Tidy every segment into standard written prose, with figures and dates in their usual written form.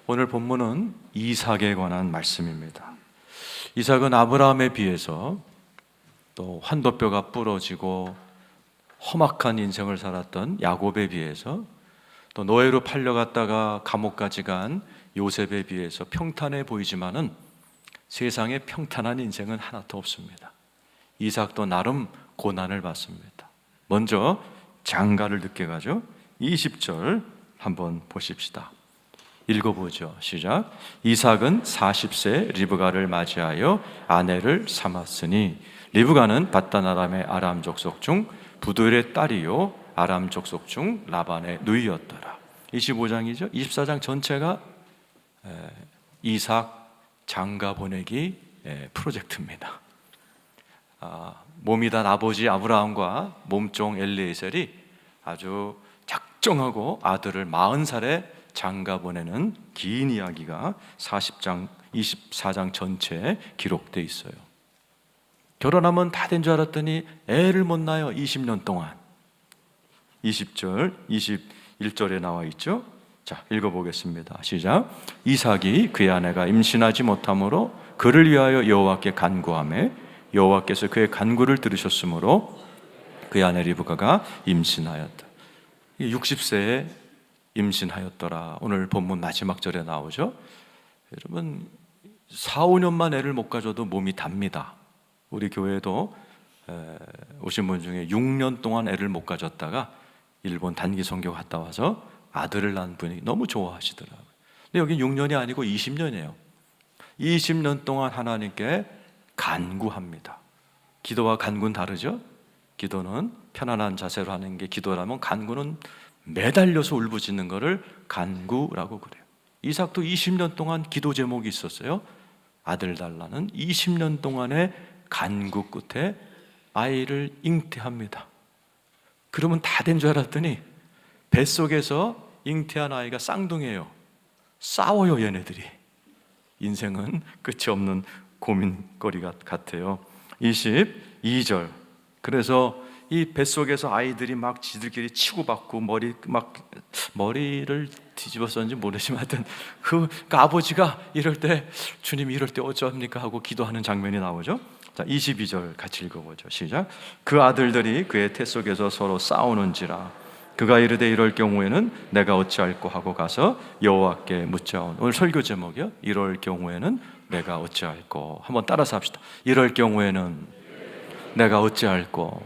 오늘 본문은 이삭에 관한 말씀입니다. 이삭은 아브라함에 비해서 또 환도뼈가 부러지고 험악한 인생을 살았던 야곱에 비해서, 또 노예로 팔려갔다가 감옥까지 간 요셉에 비해서 평탄해 보이지만은 세상에 평탄한 인생은 하나도 없습니다. 이삭도 나름 고난을 받습니다. 먼저 장가를 늦게 가죠. 20절 한번 보십시다. 읽어보죠. 시작. 이삭은 40세 리브가를 맞이하여 아내를 삼았으니, 리브가는 밧단 아람의 아람 족속 중 부두엘의 딸이요 아람 족속 중 라반의 누이였더라. 25장이죠. 24장 전체가 이삭 장가 보내기 프로젝트입니다. 몸이 단 아버지 아브라함과 몸종 엘리에셀이 아주 작정하고 아들을 40살에 장가 보내는 긴 이야기가 40장, 24장 전체에 기록되어 있어요. 결혼하면 다 된 줄 알았더니 애를 못 낳아요. 20년 동안. 20절, 21절에 나와 있죠. 자, 읽어보겠습니다. 시작. 이삭이 그의 아내가 임신하지 못하므로 그를 위하여 여호와께 간구하매 여호와께서 그의 간구를 들으셨으므로 그의 아내 리브가가 임신하였다. 60세에 임신하였더라. 오늘 본문 마지막 절에 나오죠. 여러분 4, 5년만 애를 못 가져도 몸이 답니다. 우리 교회도 오신 분 중에 6년 동안 애를 못 가졌다가 일본 단기 선교 갔다 와서 아들을 낳은 분이 너무 좋아하시더라고요. 근데 여기 6년이 아니고 20년이에요. 20년 동안 하나님께 간구합니다. 기도와 간구는 다르죠? 기도는 편안한 자세로 하는 게 기도라면, 간구는 매달려서 울부짖는 것을 간구라고 그래요. 이삭도 20년 동안 기도 제목이 있었어요. 아들 달라는 20년 동안의 간구 끝에 아이를 잉태합니다. 그러면 다 된 줄 알았더니 뱃속에서 잉태한 아이가 쌍둥이에요. 싸워요, 얘네들이. 인생은 끝이 없는 고민거리 같아요. 22절. 그래서 이 뱃속에서 아이들이 막 지들끼리 치고받고 머리를 뒤집었었는지 모르지만 하여튼 그 아버지가 이럴 때, 주님 이럴 때 어쩌합니까 하고 기도하는 장면이 나오죠. 자, 22절 같이 읽어보죠. 시작. 그 아들들이 그의 태 속에서 서로 싸우는지라 그가 이르되 이럴 경우에는 내가 어찌할꼬 하고 가서 여호와께 묻자온. 오늘 설교 제목이요, 이럴 경우에는 내가 어찌할꼬. 한번 따라서 합시다. 이럴 경우에는 내가 어찌할꼬.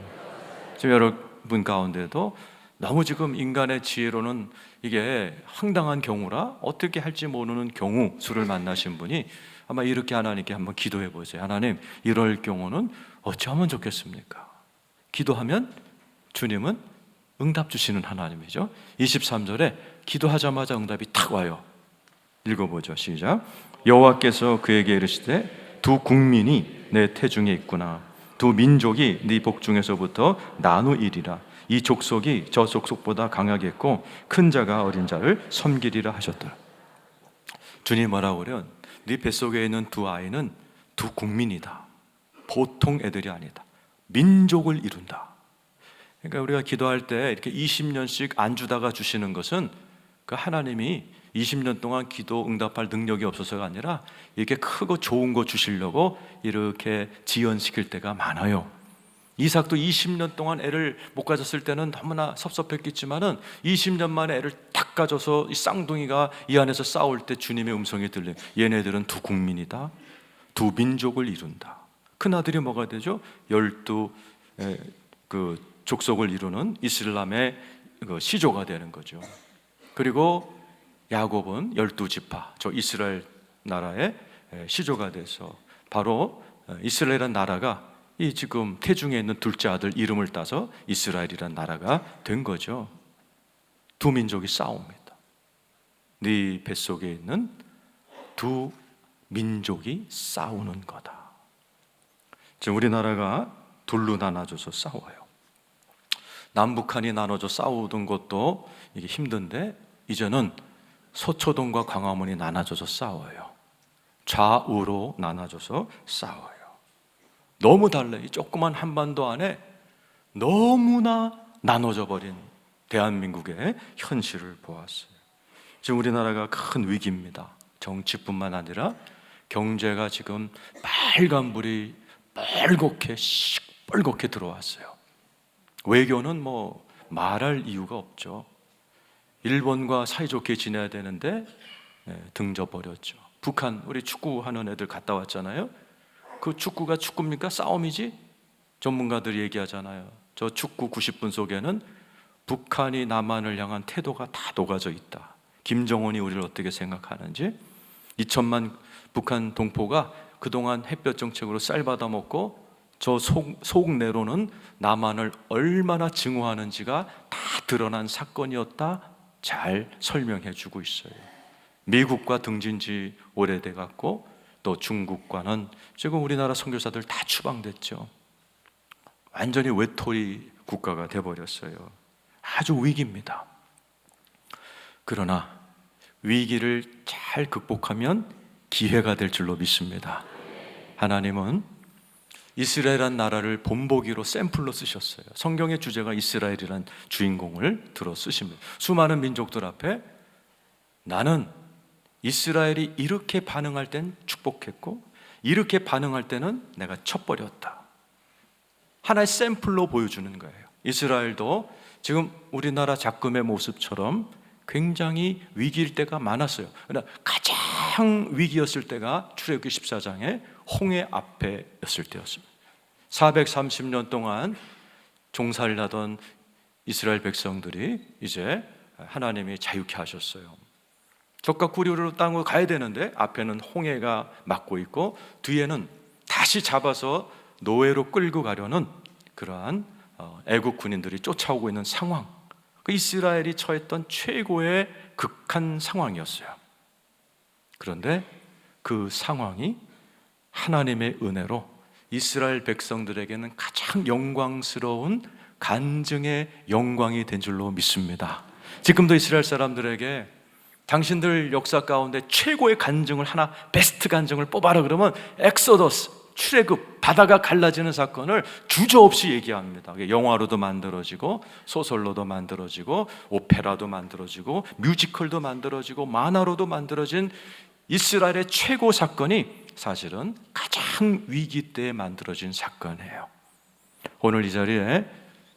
지금 여러분 가운데도 너무 지금 인간의 지혜로는 이게 황당한 경우라 어떻게 할지 모르는 경우 수를 만나신 분이 아마 이렇게 하나님께 한번 기도해 보세요. 하나님, 이럴 경우는 어찌하면 좋겠습니까? 기도하면 주님은 응답 주시는 하나님이죠. 23절에 기도하자마자 응답이 탁 와요. 읽어보죠. 시작. 여호와께서 그에게 이르시되 두 국민이 내 태중에 있구나. 두 민족이 네 복중에서부터 나누이리라. 이 족속이 저 족속보다 강하겠고 큰 자가 어린 자를 섬기리라 하셨더라. 주님 뭐라고 그래요? 네 뱃속에 있는 두 아이는 두 국민이다. 보통 애들이 아니다. 민족을 이룬다. 그러니까 우리가 기도할 때 이렇게 20년씩 안 주다가 주시는 것은 그 하나님이 20년 동안 기도 응답할 능력이 없어서가 아니라 이렇게 크고 좋은 거 주시려고 이렇게 지연시킬 때가 많아요. 이삭도 20년 동안 애를 못 가졌을 때는 너무나 섭섭했겠지만은 20년 만에 애를 딱 가져서 이 쌍둥이가 이 안에서 싸울 때 주님의 음성이 들려요. 얘네들은 두 국민이다. 두 민족을 이룬다. 큰아들이 뭐가 되죠? 12 족속을 이루는 이슬람의 시조가 되는 거죠. 그리고 야곱은 12지파, 저 이스라엘 나라의 시조가 돼서 바로 이스라엘이라는 나라가 이 지금 태중에 있는 둘째 아들 이름을 따서 이스라엘이라는 나라가 된 거죠. 두 민족이 싸웁니다. 네 뱃속에 있는 두 민족이 싸우는 거다. 지금 우리나라가 둘로 나눠져서 싸워요. 남북한이 나눠져 싸우던 것도 이게 힘든데 이제는 서초동과 광화문이 나눠져서 싸워요. 좌우로 나눠져서 싸워요. 너무 달라요. 이 조그만 한반도 안에 너무나 나눠져 버린 대한민국의 현실을 보았어요. 지금 우리나라가 큰 위기입니다. 정치뿐만 아니라 경제가 지금 빨간불이 빨갛게 시뻘겋게 들어왔어요. 외교는 뭐 말할 이유가 없죠. 일본과 사이좋게 지내야 되는데 등져버렸죠. 북한, 우리 축구하는 애들 갔다 왔잖아요. 그 축구가 축구입니까? 싸움이지? 전문가들이 얘기하잖아요. 저 축구 90분 속에는 북한이 남한을 향한 태도가 다 녹아져 있다. 김정은이 우리를 어떻게 생각하는지, 2천만 북한 동포가 그동안 햇볕 정책으로 쌀 받아먹고 저 속내로는 남한을 얼마나 증오하는지가 다 드러난 사건이었다. 잘 설명해 주고 있어요. 미국과 등진 지 오래돼 갖고 또 중국과는 지금 우리나라 선교사들 다 추방됐죠. 완전히 외톨이 국가가 돼버렸어요. 아주 위기입니다. 그러나 위기를 잘 극복하면 기회가 될 줄로 믿습니다. 하나님은 이스라엘이라는 나라를 본보기로 샘플로 쓰셨어요. 성경의 주제가 이스라엘이라는 주인공을 들어 쓰십니다. 수많은 민족들 앞에 나는 이스라엘이 이렇게 반응할 땐 축복했고 이렇게 반응할 때는 내가 쳐버렸다. 하나의 샘플로 보여주는 거예요. 이스라엘도 지금 우리나라 작금의 모습처럼 굉장히 위기일 때가 많았어요. 그러나 가장 위기였을 때가 출애굽기 14장의 홍해 앞에였을 때였습니다. 430년 동안 종살이를 하던 이스라엘 백성들이 이제 하나님이 자유케 하셨어요. 적과 구류로 땅으로 가야 되는데 앞에는 홍해가 막고 있고 뒤에는 다시 잡아서 노예로 끌고 가려는 그러한 애국 군인들이 쫓아오고 있는 상황. 그 이스라엘이 처했던 최고의 극한 상황이었어요. 그런데 그 상황이 하나님의 은혜로 이스라엘 백성들에게는 가장 영광스러운 간증의 영광이 된 줄로 믿습니다. 지금도 이스라엘 사람들에게 당신들 역사 가운데 최고의 간증을 하나, 베스트 간증을 뽑아라 그러면 엑소더스, 출애굽, 바다가 갈라지는 사건을 주저없이 얘기합니다. 영화로도 만들어지고 소설로도 만들어지고 오페라도 만들어지고 뮤지컬도 만들어지고 만화로도 만들어진 이스라엘의 최고 사건이 사실은 가장 위기 때에 만들어진 사건이에요. 오늘 이 자리에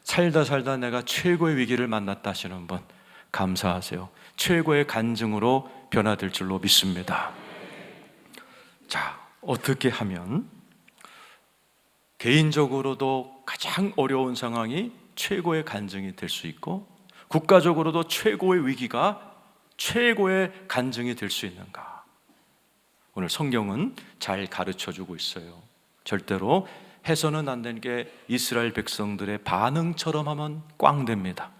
살다 내가 최고의 위기를 만났다 하시는 분 감사하세요. 최고의 간증으로 변화될 줄로 믿습니다. 자, 어떻게 하면 개인적으로도 가장 어려운 상황이 최고의 간증이 될 수 있고 국가적으로도 최고의 위기가 최고의 간증이 될 수 있는가? 오늘 성경은 잘 가르쳐주고 있어요. 절대로 해서는 안 되는 게 이스라엘 백성들의 반응처럼 하면 꽝 됩니다.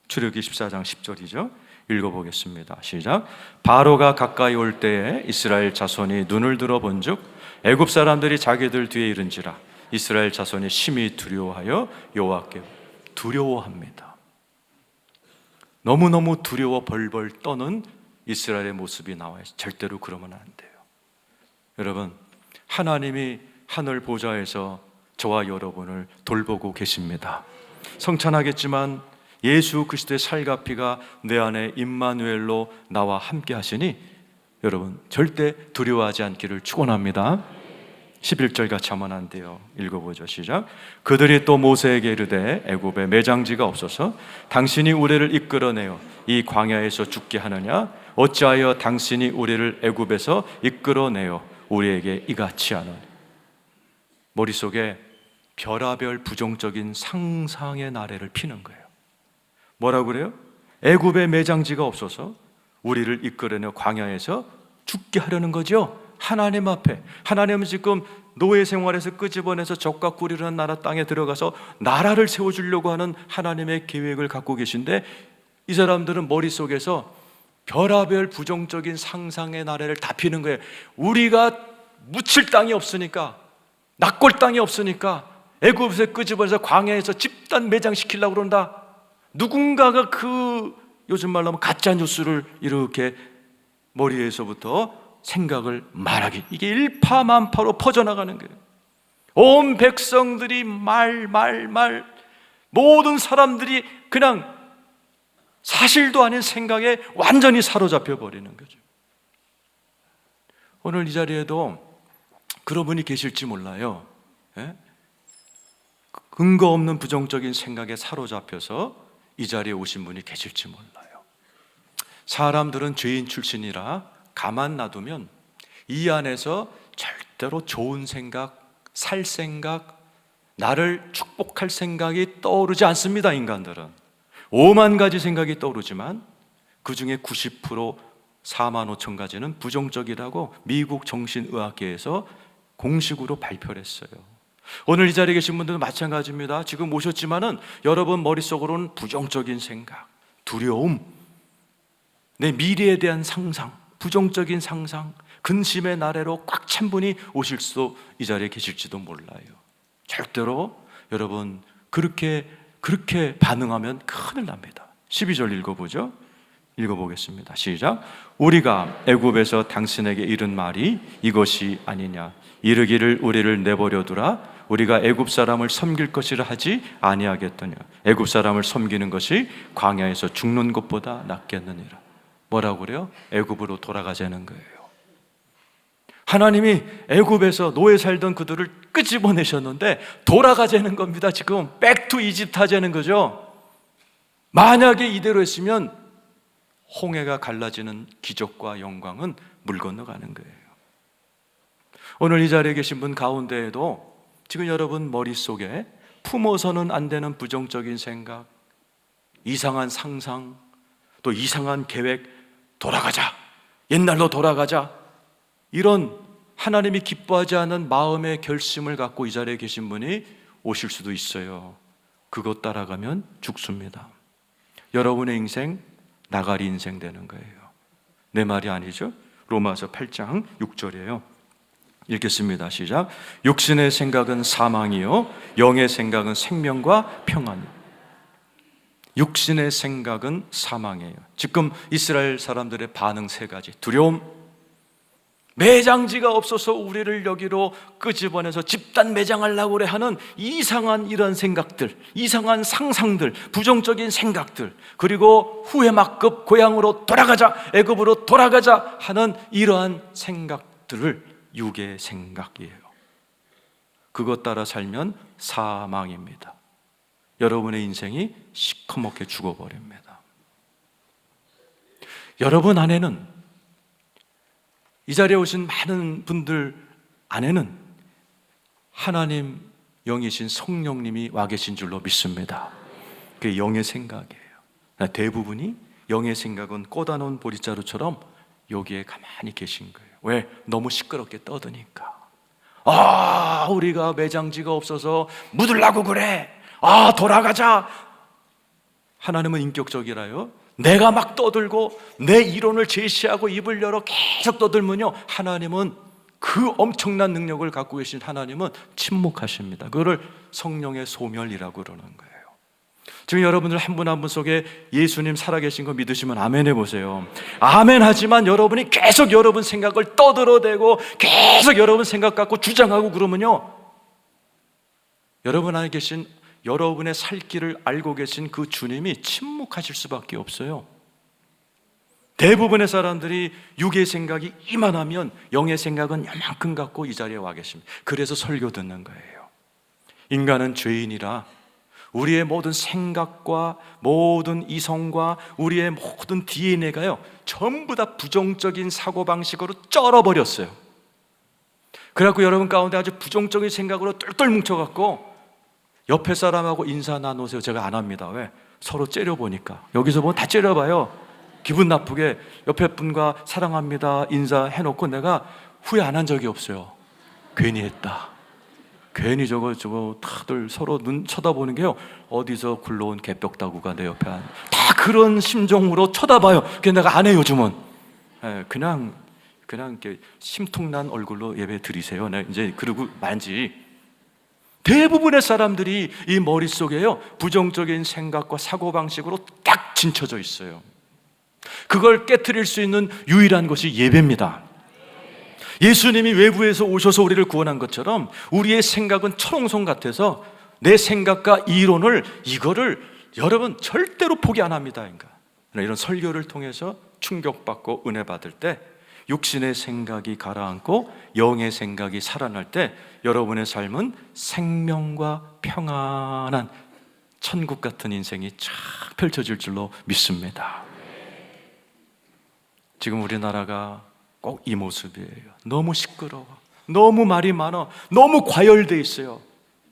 출애굽기 14장 10절이죠. 읽어보겠습니다. 시작. 바로가 가까이 올 때에 이스라엘 자손이 눈을 들어 본즉 애굽 사람들이 자기들 뒤에 이른지라 이스라엘 자손이 심히 두려워하여 여호와께 두려워합니다. 너무너무 두려워 벌벌 떠는 이스라엘의 모습이 나와요. 절대로 그러면 안 돼요. 여러분, 하나님이 하늘 보좌에서 저와 여러분을 돌보고 계십니다. 성찬하겠지만 예수 그리스도의 살과 피가 내 안에 임마누엘로 나와 함께 하시니 여러분 절대 두려워하지 않기를 축원합니다. 11절 같이 하면 안 돼요. 읽어보죠. 시작. 그들이 또 모세에게 이르되 애굽에 매장지가 없어서 당신이 우리를 이끌어내어 이 광야에서 죽게 하느냐? 어찌하여 당신이 우리를 애굽에서 이끌어내어 우리에게 이같이 하느냐? 머릿속에 별하별 부정적인 상상의 나래를 피는 거예요. 뭐라고 그래요? 애굽에 매장지가 없어서 우리를 이끌어내어 광야에서 죽게 하려는 거죠. 하나님 앞에. 하나님은 지금 노예 생활에서 끄집어내서 적과 꿀이라는 나라 땅에 들어가서 나라를 세워주려고 하는 하나님의 계획을 갖고 계신데 이 사람들은 머릿속에서 별하별 부정적인 상상의 나래를 다 피는 거예요. 우리가 묻힐 땅이 없으니까, 낚골 땅이 없으니까 애굽에서 끄집어내서 광야에서 집단 매장시키려고 그런다. 누군가가 그 요즘 말로 하면 가짜 뉴스를 이렇게 머리에서부터 생각을 말하기, 이게 일파만파로 퍼져나가는 거예요. 온 백성들이 말 모든 사람들이 그냥 사실도 아닌 생각에 완전히 사로잡혀 버리는 거죠. 오늘 이 자리에도 그런 분이 계실지 몰라요. 예? 근거 없는 부정적인 생각에 사로잡혀서 이 자리에 오신 분이 계실지 몰라요. 사람들은 죄인 출신이라 가만 놔두면 이 안에서 절대로 좋은 생각, 살 생각, 나를 축복할 생각이 떠오르지 않습니다. 인간들은 5만 가지 생각이 떠오르지만 그 중에 90%, 4만 5천 가지는 부정적이라고 미국 정신의학계에서 공식으로 발표를 했어요. 오늘 이 자리에 계신 분들도 마찬가지입니다. 지금 오셨지만은 여러분 머릿속으로는 부정적인 생각, 두려움, 내 미래에 대한 상상, 부정적인 상상, 근심의 나래로 꽉 찬 분이 오실 수도 이 자리에 계실지도 몰라요. 절대로 여러분 그렇게 반응하면 큰일 납니다. 12절 읽어보죠. 읽어보겠습니다. 시작. 우리가 애굽에서 당신에게 이른 말이 이것이 아니냐. 이르기를 우리를 내버려 두라. 우리가 애굽 사람을 섬길 것이라 하지 아니하겠더냐. 애굽 사람을 섬기는 것이 광야에서 죽는 것보다 낫겠느니라. 뭐라고 그래요? 애굽으로 돌아가자는 거예요. 하나님이 애굽에서 노예 살던 그들을 끄집어내셨는데 돌아가자는 겁니다. 지금 백투 이집트 하자는 거죠. 만약에 이대로 했으면 홍해가 갈라지는 기적과 영광은 물 건너가는 거예요. 오늘 이 자리에 계신 분 가운데에도 지금 여러분 머릿속에 품어서는 안 되는 부정적인 생각, 이상한 상상, 또 이상한 계획, 돌아가자, 옛날로 돌아가자, 이런 하나님이 기뻐하지 않은 마음의 결심을 갖고 이 자리에 계신 분이 오실 수도 있어요. 그것 따라가면 죽습니다. 여러분의 인생 나가리 인생 되는 거예요. 내 말이 아니죠. 로마서 8장 6절이에요. 읽겠습니다. 시작. 육신의 생각은 사망이요 영의 생각은 생명과 평안이요. 육신의 생각은 사망이에요. 지금 이스라엘 사람들의 반응 세 가지. 두려움, 매장지가 없어서 우리를 여기로 끄집어내서 집단 매장하려고 그래 하는 이상한 이런 생각들, 이상한 상상들, 부정적인 생각들, 그리고 후회막급 고향으로 돌아가자, 애굽으로 돌아가자 하는 이러한 생각들을 육의 생각이에요. 그것 따라 살면 사망입니다. 여러분의 인생이 시커멓게 죽어버립니다. 여러분 안에는, 이 자리에 오신 많은 분들 안에는 하나님 영이신 성령님이 와 계신 줄로 믿습니다. 그게 영의 생각이에요. 대부분이 영의 생각은 꽂아놓은 보리자루처럼 여기에 가만히 계신 거예요. 왜? 너무 시끄럽게 떠드니까. 우리가 매장지가 없어서 묻으려고 그래. 돌아가자. 하나님은 인격적이라요. 내가 막 떠들고 내 이론을 제시하고 입을 열어 계속 떠들면요, 하나님은 그 엄청난 능력을 갖고 계신 하나님은 침묵하십니다. 그거를 성령의 소멸이라고 그러는 거예요. 지금 여러분들 한 분 한 분 속에 예수님 살아계신 거 믿으시면 아멘 해보세요. 아멘 하지만 여러분이 계속 여러분 생각을 떠들어대고 계속 여러분 생각 갖고 주장하고 그러면요, 여러분 안에 계신, 여러분의 살 길을 알고 계신 그 주님이 침묵하실 수밖에 없어요. 대부분의 사람들이 육의 생각이 이만하면 영의 생각은 요만큼 갖고 이 자리에 와 계십니다. 그래서 설교 듣는 거예요. 인간은 죄인이라 우리의 모든 생각과 모든 이성과 우리의 모든 DNA가요 전부 다 부정적인 사고방식으로 쩔어버렸어요. 그래갖고 여러분 가운데 아주 부정적인 생각으로 똘똘 뭉쳐갖고 옆에 사람하고 인사 나누세요. 제가 안 합니다. 왜? 서로 째려보니까. 여기서 보면 다 째려봐요. 기분 나쁘게 옆에 분과 사랑합니다 인사해놓고 내가 후회 안 한 적이 없어요. 괜히 했다. 괜히 저거 다들 서로 눈 쳐다보는 게요, 어디서 굴러온 개벽다구가 내 옆에 다 그런 심정으로 쳐다봐요. 그래서 내가 안 해요. 요즘은 그냥 이렇게 심통난 얼굴로 예배 드리세요. 네, 이제 그러고 말지. 대부분의 사람들이 이 머릿속에요 부정적인 생각과 사고방식으로 딱 진쳐져 있어요. 그걸 깨트릴 수 있는 유일한 것이 예배입니다. 예수님이 외부에서 오셔서 우리를 구원한 것처럼 우리의 생각은 철옹성 같아서 내 생각과 이론을, 이거를 여러분 절대로 포기 안 합니다. 그러니까 이런 설교를 통해서 충격받고 은혜 받을 때 육신의 생각이 가라앉고 영의 생각이 살아날 때 여러분의 삶은 생명과 평안한 천국 같은 인생이 쫙 펼쳐질 줄로 믿습니다. 지금 우리나라가 꼭 이 모습이에요. 너무 시끄러워, 너무 말이 많아, 너무 과열돼 있어요.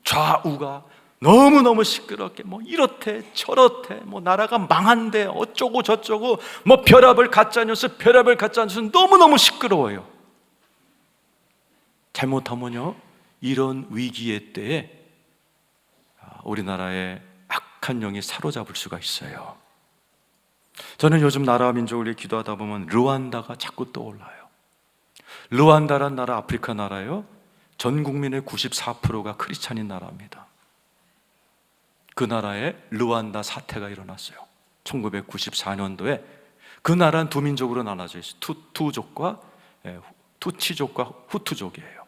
좌우가 너무너무 시끄럽게 이렇대 저렇대 나라가 망한대 어쩌고 저쩌고 별합을 가짜 뉴스 너무너무 시끄러워요. 잘못하면요 이런 위기의 때에 우리나라의 악한 영이 사로잡을 수가 있어요. 저는 요즘 나라와 민족을 위해 기도하다 보면 르완다가 자꾸 떠올라요. 르완다란 나라 아프리카 나라요, 전 국민의 94%가 크리스찬인 나라입니다. 그 나라에 르완다 사태가 일어났어요. 1994년도에 그 나라는 두 민족으로 나눠져 있어요. 투치족과 후투족이에요.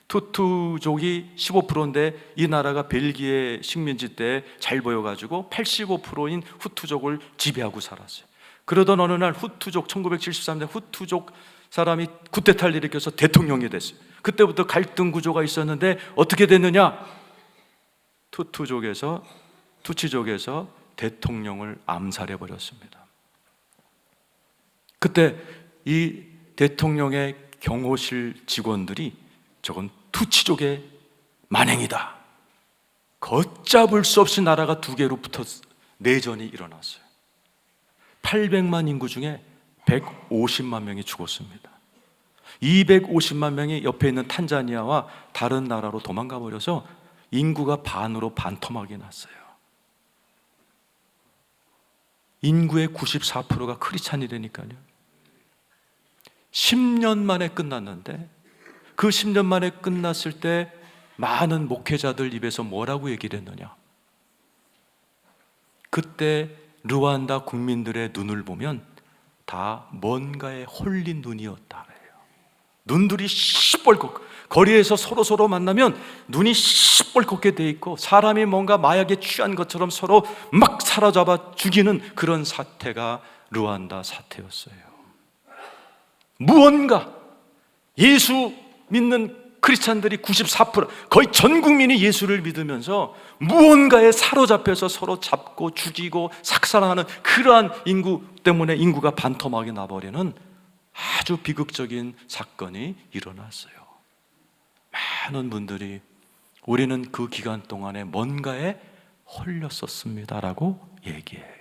투투족이 15%인데 이 나라가 벨기에 식민지 때 잘 보여가지고 85%인 후투족을 지배하고 살았어요. 그러던 어느 날 후투족 1973년 후투족 사람이 쿠데타를 일으켜서 대통령이 됐어요. 그때부터 갈등 구조가 있었는데 어떻게 됐느냐? 투치족에서 대통령을 암살해 버렸습니다. 그때 이 대통령의 경호실 직원들이 저건 투치족의 만행이다, 걷잡을 수 없이 나라가 두 개로 붙어 내전이 일어났어요. 800만 인구 중에 150만 명이 죽었습니다. 250만 명이 옆에 있는 탄자니아와 다른 나라로 도망가 버려서 인구가 반으로 반토막이 났어요. 인구의 94%가 크리스찬이라니까요. 10년 만에 끝났는데 그 10년 만에 끝났을 때 많은 목회자들 입에서 뭐라고 얘기를 했느냐? 그때 르완다 국민들의 눈을 보면 다 뭔가에 홀린 눈이었다. 눈들이 시뻘겋고 거리에서 서로 만나면 눈이 시뻘겋게 돼 있고 사람이 뭔가 마약에 취한 것처럼 서로 막 사로잡아 죽이는 그런 사태가 르완다 사태였어요. 무언가 예수 믿는 크리스찬들이 94%, 거의 전 국민이 예수를 믿으면서 무언가에 사로잡혀서 서로 잡고 죽이고 삭살하는 그러한 인구 때문에 인구가 반토막이 나버리는 아주 비극적인 사건이 일어났어요. 많은 분들이 우리는 그 기간 동안에 뭔가에 홀렸었습니다라고 얘기해요.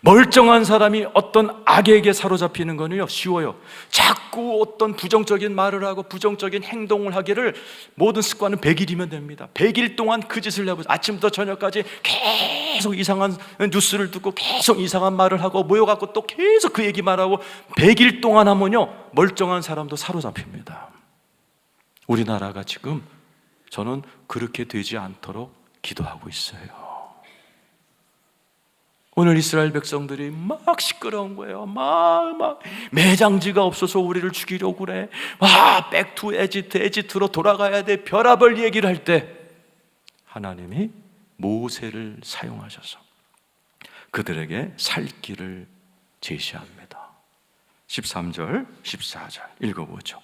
멀쩡한 사람이 어떤 악에게 사로잡히는 거는요 쉬워요. 자꾸 어떤 부정적인 말을 하고 부정적인 행동을 하기를 모든 습관은 100일이면 됩니다. 100일 동안 그 짓을 해보세요. 아침부터 저녁까지 계속 이상한 뉴스를 듣고 계속 이상한 말을 하고 모여갖고 또 계속 그 얘기만 하고 100일 동안 하면요 멀쩡한 사람도 사로잡힙니다. 우리나라가 지금 저는 그렇게 되지 않도록 기도하고 있어요. 오늘 이스라엘 백성들이 막 시끄러운 거예요. 막 매장지가 없어서 우리를 죽이려고 그래. back to 에집트로 돌아가야 돼. 별합을 얘기를 할 때 하나님이 모세를 사용하셔서 그들에게 살 길을 제시합니다. 13절, 14절 읽어보죠.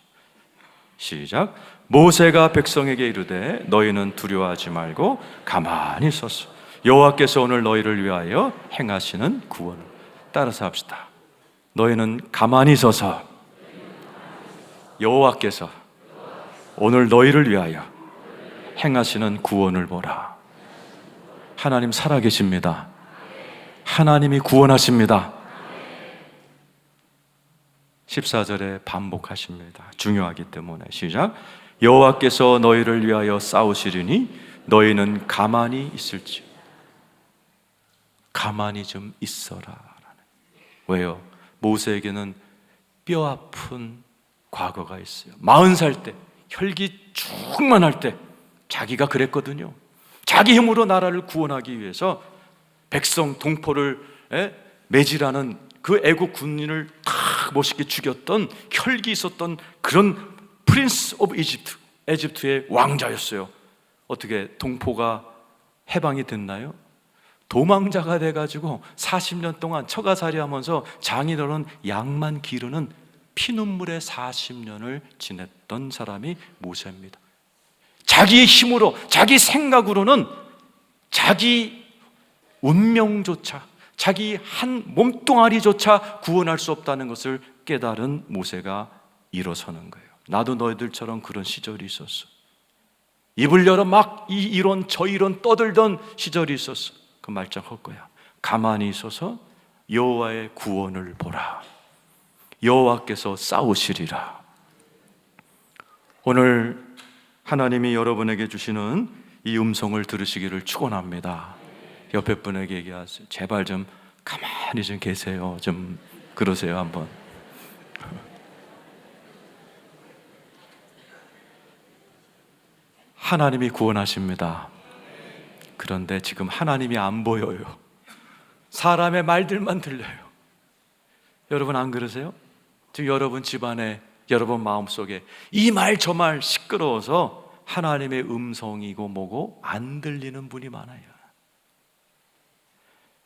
시작. 모세가 백성에게 이르되 너희는 두려워하지 말고 가만히 서서 여호와께서 오늘 너희를 위하여 행하시는 구원을 따라서 합시다. 너희는 가만히 서서 여호와께서 오늘 너희를 위하여 행하시는 구원을 보라. 하나님 살아계십니다. 하나님이 구원하십니다. 14절에 반복하십니다. 중요하기 때문에. 시작. 여호와께서 너희를 위하여 싸우시리니 너희는 가만히 있을지. 가만히 좀 있어라. 왜요? 모세에게는 뼈 아픈 과거가 있어요. 40살 때 혈기 충만할 때 자기가 그랬거든요. 자기 힘으로 나라를 구원하기 위해서 백성 동포를 매질하는 그 애국 군인을 탁 멋있게 죽였던 혈기 있었던 그런 프린스 오브 이집트, 에집트의 왕자였어요. 어떻게 동포가 해방이 됐나요? 도망자가 돼가지고 40년 동안 처가살이 하면서 장인어른 양만 기르는 피눈물의 40년을 지냈던 사람이 모세입니다. 자기의 힘으로, 자기 생각으로는 자기 운명조차, 자기 한 몸뚱아리조차 구원할 수 없다는 것을 깨달은 모세가 일어서는 거예요. 나도 너희들처럼 그런 시절이 있었어. 입을 열어 막 이 이론 저 이론 떠들던 시절이 있었어. 그 말장 할 거야. 가만히 있어서 여호와의 구원을 보라. 여호와께서 싸우시리라. 오늘 하나님이 여러분에게 주시는 이 음성을 들으시기를 축원합니다. 옆에 분에게 얘기하세요. 제발 좀 가만히 좀 계세요. 좀 그러세요 한번. 하나님이 구원하십니다. 그런데 지금 하나님이 안 보여요. 사람의 말들만 들려요. 여러분 안 그러세요? 지금 여러분 집안에, 여러분 마음속에 이 말 저 말 시끄러워서 하나님의 음성이고 뭐고 안 들리는 분이 많아요.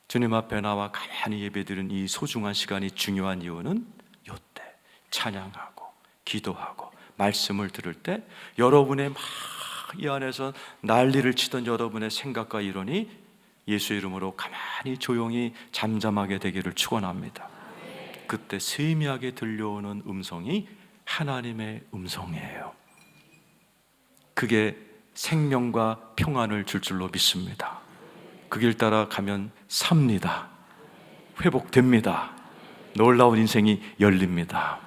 주님 앞에 나와 가만히 예배드리는 이 소중한 시간이 중요한 이유는 이때 찬양하고 기도하고 말씀을 들을 때 여러분의 막 이 안에서 난리를 치던 여러분의 생각과 이론이 예수의 이름으로 가만히 조용히 잠잠하게 되기를 축원합니다. 그때 세미하게 들려오는 음성이 하나님의 음성이에요. 그게 생명과 평안을 줄 줄로 믿습니다. 그 길 따라 가면 삽니다. 회복됩니다. 놀라운 인생이 열립니다.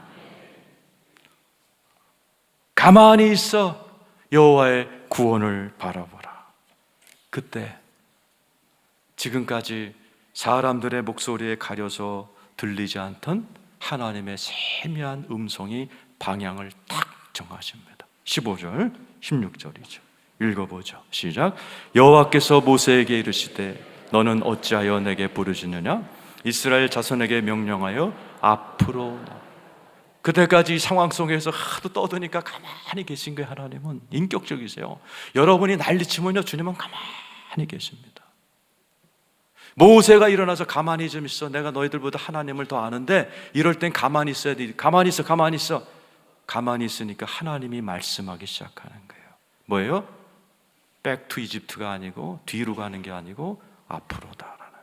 가만히 있어 여호와의 구원을 바라보라. 그때 지금까지 사람들의 목소리에 가려서 들리지 않던 하나님의 세미한 음성이 방향을 딱 정하십니다. 15절, 16절이죠. 읽어보죠. 시작. 여호와께서 모세에게 이르시되 너는 어찌하여 내게 부르짖느냐? 이스라엘 자손에게 명령하여 앞으로 나. 그때까지 이 상황 속에서 하도 떠드니까 가만히 계신 거예요. 하나님은 인격적이세요. 여러분이 난리치면요 주님은 가만히 계십니다. 모세가 일어나서 가만히 좀 있어. 내가 너희들보다 하나님을 더 아는데 이럴 땐 가만히 있어야 돼. 가만히 있어, 가만히 있어. 가만히 있으니까 하나님이 말씀하기 시작하는 거예요. 뭐예요? Back to Egypt가 아니고 뒤로 가는 게 아니고 앞으로다라는.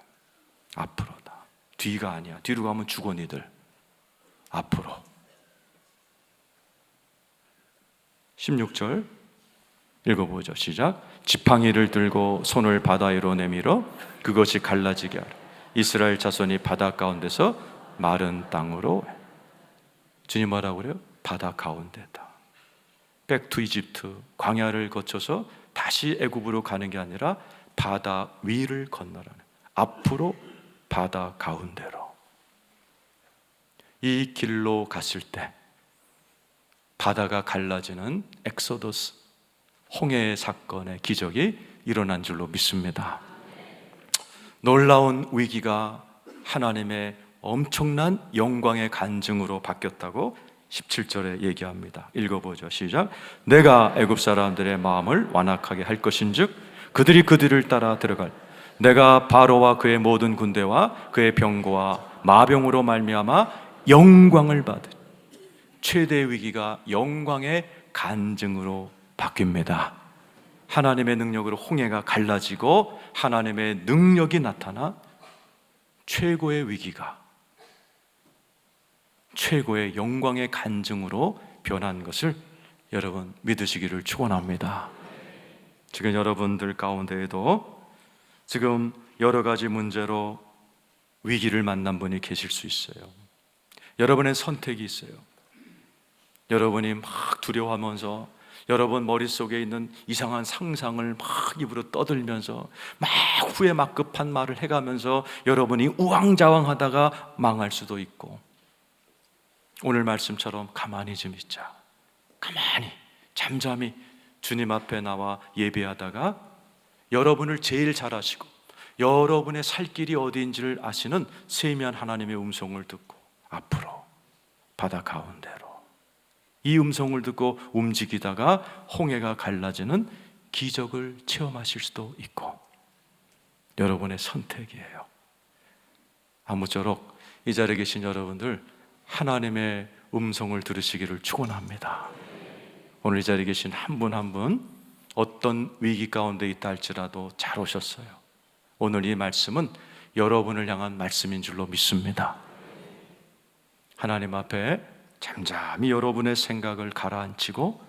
앞으로다. 뒤가 아니야. 뒤로 가면 죽어 니들. 앞으로. 16절 읽어보죠. 시작. 지팡이를 들고 손을 바다 위로 내밀어 그것이 갈라지게 하라. 이스라엘 자손이 바다 가운데서 마른 땅으로. 주님 뭐라고 그래요? 바다 가운데다. Back to Egypt. 광야를 거쳐서 다시 애굽으로 가는 게 아니라 바다 위를 건너라는. 앞으로 바다 가운데로. 이 길로 갔을 때 바다가 갈라지는 엑소더스, 홍해의 사건의 기적이 일어난 줄로 믿습니다. 놀라운 위기가 하나님의 엄청난 영광의 간증으로 바뀌었다고 17절에 얘기합니다. 읽어보죠. 시작. 내가 애굽 사람들의 마음을 완악하게 할 것인즉 그들이 그들을 따라 들어갈. 내가 바로와 그의 모든 군대와 그의 병거와 마병으로 말미암아 영광을 받으. 최대의 위기가 영광의 간증으로 바뀝니다. 하나님의 능력으로 홍해가 갈라지고 하나님의 능력이 나타나 최고의 위기가 최고의 영광의 간증으로 변한 것을 여러분 믿으시기를 축원합니다. 지금 여러분들 가운데에도 지금 여러 가지 문제로 위기를 만난 분이 계실 수 있어요. 여러분의 선택이 있어요. 여러분이 막 두려워하면서 여러분 머릿속에 있는 이상한 상상을 막 입으로 떠들면서 막 후회 막 급한 말을 해가면서 여러분이 우왕좌왕하다가 망할 수도 있고, 오늘 말씀처럼 가만히 좀 있자. 가만히 잠잠히 주님 앞에 나와 예배하다가 여러분을 제일 잘 아시고 여러분의 살 길이 어디인지를 아시는 세미한 하나님의 음성을 듣고 앞으로 바다 가운데로, 이 음성을 듣고 움직이다가 홍해가 갈라지는 기적을 체험하실 수도 있고, 여러분의 선택이에요. 아무쪼록 이 자리에 계신 여러분들 하나님의 음성을 들으시기를 축원합니다. 오늘 이 자리에 계신 한 분 한 분 어떤 위기 가운데 있다 할지라도 잘 오셨어요. 오늘 이 말씀은 여러분을 향한 말씀인 줄로 믿습니다. 하나님 앞에 잠잠히 여러분의 생각을 가라앉히고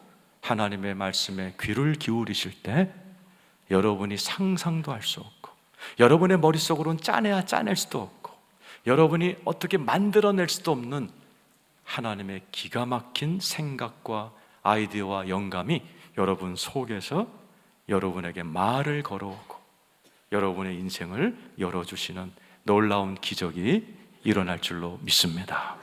하나님의 말씀에 귀를 기울이실 때 여러분이 상상도 할 수 없고 여러분의 머릿속으로는 짜내야 짜낼 수도 없고 여러분이 어떻게 만들어낼 수도 없는 하나님의 기가 막힌 생각과 아이디어와 영감이 여러분 속에서 여러분에게 말을 걸어오고 여러분의 인생을 열어주시는 놀라운 기적이 일어날 줄로 믿습니다.